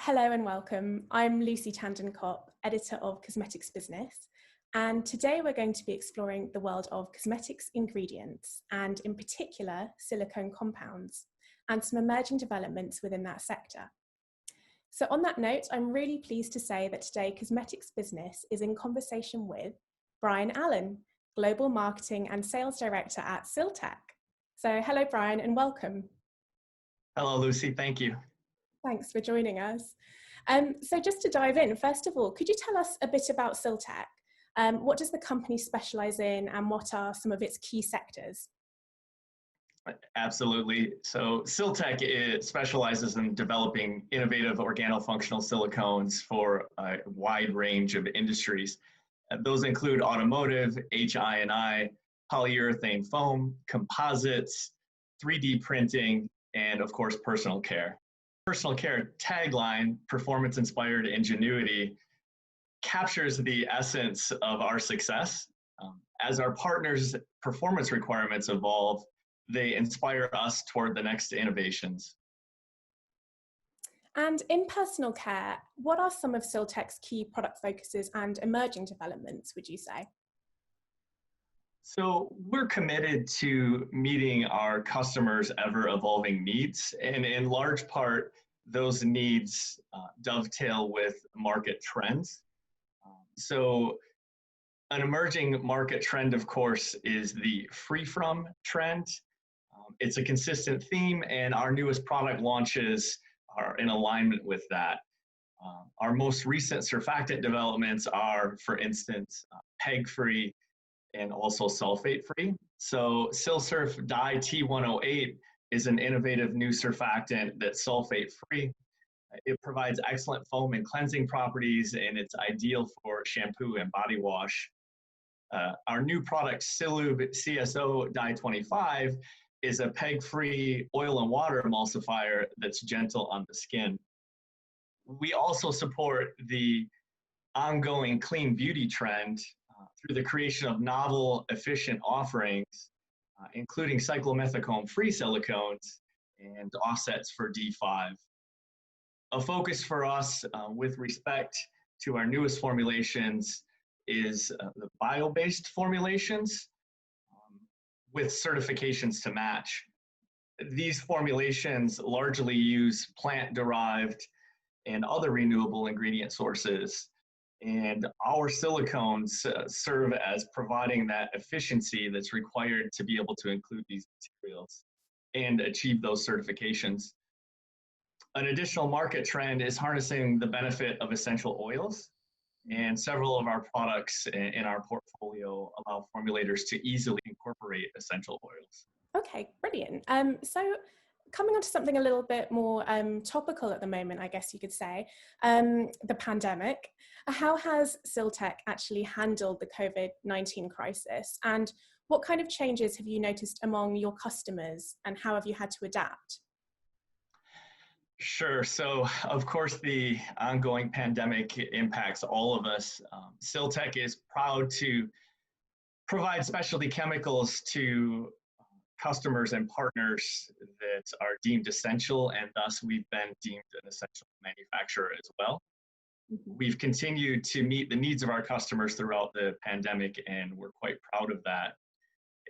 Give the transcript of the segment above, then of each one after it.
Hello and welcome. I'm Lucy Tandon Copp, editor of Cosmetics Business, and today we're going to be exploring the world of cosmetics ingredients and in particular silicone compounds and some emerging developments within that sector. So on that note, I'm really pleased to say that today Cosmetics Business is in conversation with Brian Allen, Global Marketing and Sales Director at Siltech. So hello Brian and welcome. Hello Lucy, thank you. Thanks for joining us. So just to dive in, first of all, could you tell us a bit about Siltech? What does the company specialize in and what are some of its key sectors? Absolutely. So Siltech specializes in developing innovative organofunctional silicones for a wide range of industries. Those include automotive, HI&I, polyurethane foam, composites, 3D printing, and of course, personal care. Personal care tagline, performance-inspired ingenuity, captures the essence of our success. As our partners' performance requirements evolve, they inspire us toward the next innovations. And in personal care, what are some of Siltech's key product focuses and emerging developments, would you say? So we're committed to meeting our customers' ever-evolving needs, and in large part, those needs dovetail with market trends. So an emerging market trend, of course, is the free-from trend. It's a consistent theme, and our newest product launches are in alignment with that. Our most recent surfactant developments are, for instance, PEG-free and also sulfate-free. So SilSurf Dye T108 is an innovative new surfactant that's sulfate-free. It provides excellent foam and cleansing properties, and it's ideal for shampoo and body wash. Our new product, Silube CSO Dye 25, is a PEG-free oil and water emulsifier that's gentle on the skin. We also support the ongoing clean beauty trend through the creation of novel, efficient offerings, including cyclomethicone-free silicones and offsets for D5. A focus for us with respect to our newest formulations is the bio-based formulations with certifications to match. These formulations largely use plant-derived and other renewable ingredient sources, and our silicones serve as providing that efficiency that's required to be able to include these materials and achieve those certifications. An additional market trend is harnessing the benefit of essential oils, and several of our products in our portfolio allow formulators to easily incorporate essential oils. Okay, brilliant. So coming on to something a little bit more topical at the moment, I guess you could say, the pandemic. How has Siltech actually handled the COVID-19 crisis? And what kind of changes have you noticed among your customers and how have you had to adapt? Sure. So, of course, the ongoing pandemic impacts all of us. Siltech is proud to provide specialty chemicals to customers and partners that are deemed essential, and thus we've been deemed an essential manufacturer as well. We've continued to meet the needs of our customers throughout the pandemic, and we're quite proud of that.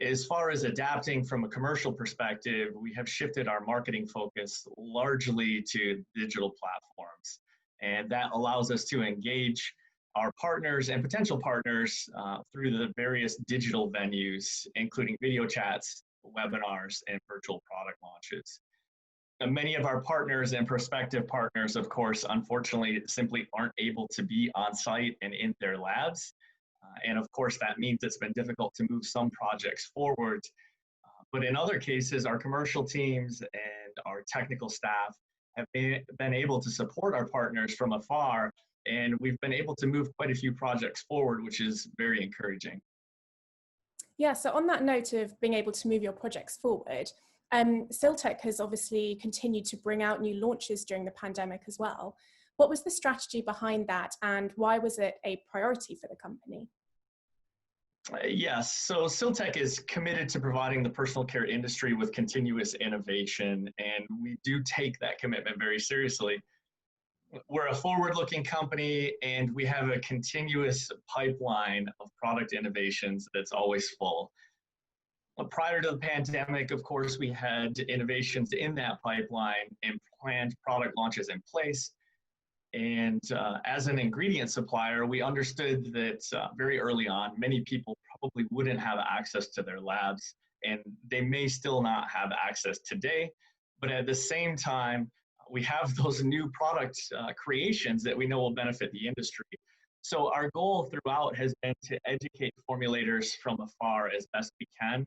As far as adapting from a commercial perspective, we have shifted our marketing focus largely to digital platforms, and that allows us to engage our partners and potential partners through the various digital venues, including video chats, webinars, and virtual product launches. And many of our partners and prospective partners, of course, unfortunately, simply aren't able to be on site and in their labs. And of course, that means it's been difficult to move some projects forward. But in other cases, our commercial teams and our technical staff have been able to support our partners from afar, and we've been able to move quite a few projects forward, which is very encouraging. Yeah, so on that note of being able to move your projects forward, Siltech has obviously continued to bring out new launches during the pandemic as well. What was the strategy behind that, and why was it a priority for the company? Yes, so Siltech is committed to providing the personal care industry with continuous innovation, and we do take that commitment very seriously. We're a forward-looking company, and we have a continuous pipeline of product innovations that's always full. Prior to the pandemic, of course, we had innovations in that pipeline and planned product launches in place. And as an ingredient supplier, we understood that very early on, many people probably wouldn't have access to their labs, and they may still not have access today. But at the same time, we have those new product creations that we know will benefit the industry. So our goal throughout has been to educate formulators from afar as best we can,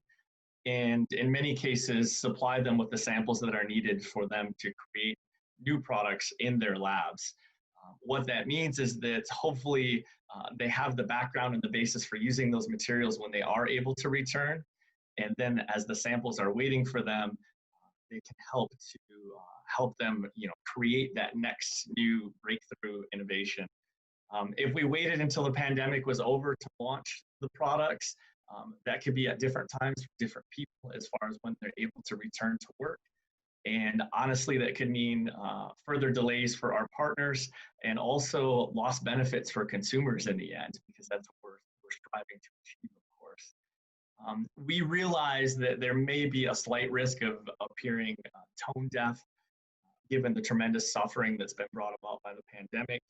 and in many cases, supply them with the samples that are needed for them to create new products in their labs. What that means is that hopefully they have the background and the basis for using those materials when they are able to return. And then as the samples are waiting for them, they can help them create that next new breakthrough innovation. If we waited until the pandemic was over to launch the products, that could be at different times for different people as far as when they're able to return to work. And honestly, that could mean further delays for our partners and also lost benefits for consumers in the end, because that's what we're striving to achieve, of course. We realize that there may be a slight risk of appearing tone deaf, given the tremendous suffering that's been brought about by the pandemic,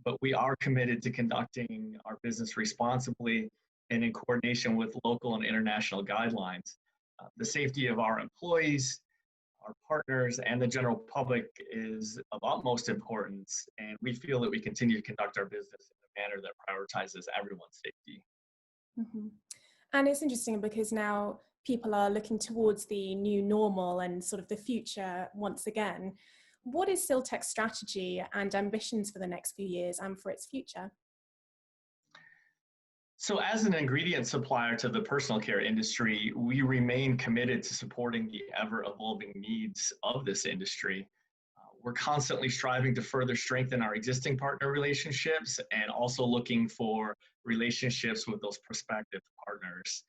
but we are committed to conducting our business responsibly and in coordination with local and international guidelines. The safety of our employees, our partners, and the general public is of utmost importance, and we feel that we continue to conduct our business in a manner that prioritizes everyone's safety. Mm-hmm. And it's interesting because now people are looking towards the new normal and sort of the future once again. What is Siltech's strategy and ambitions for the next few years and for its future? So as an ingredient supplier to the personal care industry, we remain committed to supporting the ever-evolving needs of this industry. We're constantly striving to further strengthen our existing partner relationships and also looking for relationships with those prospective partners.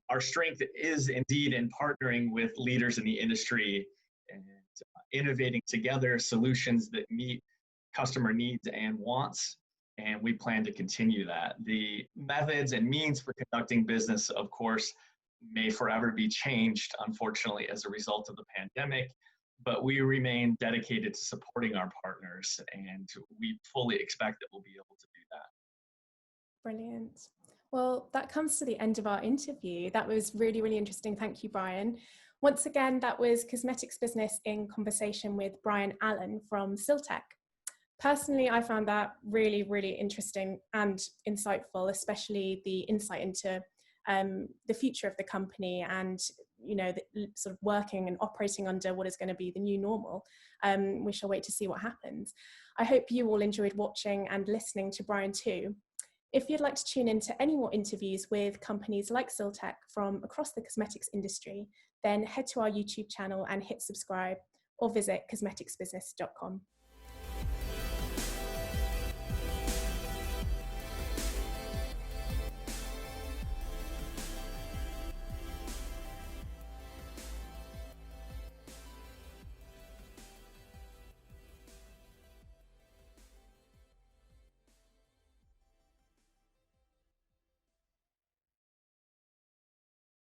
Our strength is indeed in partnering with leaders in the industry and innovating together solutions that meet customer needs and wants. And we plan to continue that. The methods and means for conducting business, of course, may forever be changed, unfortunately, as a result of the pandemic, but we remain dedicated to supporting our partners, and we fully expect that we'll be able to do that. Brilliant. Well, that comes to the end of our interview. That was really, really interesting. Thank you, Brian. Once again, that was Cosmetics Business in conversation with Brian Allen from Siltech. Personally, I found that really, really interesting and insightful, especially the insight into the future of the company and, the sort of working and operating under what is going to be the new normal. We shall wait to see what happens. I hope you all enjoyed watching and listening to Brian too. If you'd like to tune in to any more interviews with companies like Siltech from across the cosmetics industry, then head to our YouTube channel and hit subscribe or visit cosmeticsbusiness.com.